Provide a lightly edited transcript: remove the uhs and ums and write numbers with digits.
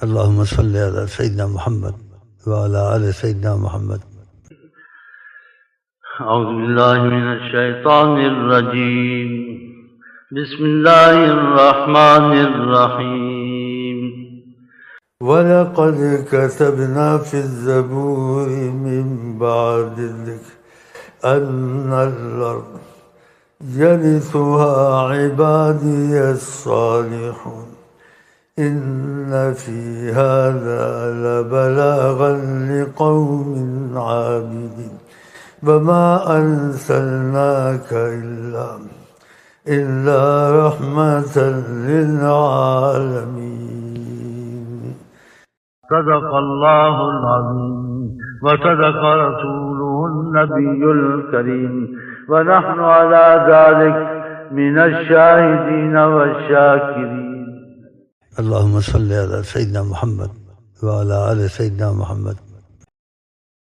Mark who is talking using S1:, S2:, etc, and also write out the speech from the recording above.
S1: اللهم صل على سيدنا محمد وعلى آل سيدنا محمد.
S2: أعوذ بالله من الشيطان الرجيم. بسم الله الرحمن الرحيم.
S3: ولقد كتبنا في الزبور من بعد الذكر أن الأرض يرثها عبادي الصالحون إن في هذا لبلاغا لقوم عابدين وما أرسلناك إلا رحمة للعالمين.
S2: صدق الله العظيم وصدق رسوله النبي الكريم، ونحن على ذلك من الشاهدين والشاكرين.
S1: اللهم صل على سيدنا محمد وعلى آل سيدنا محمد.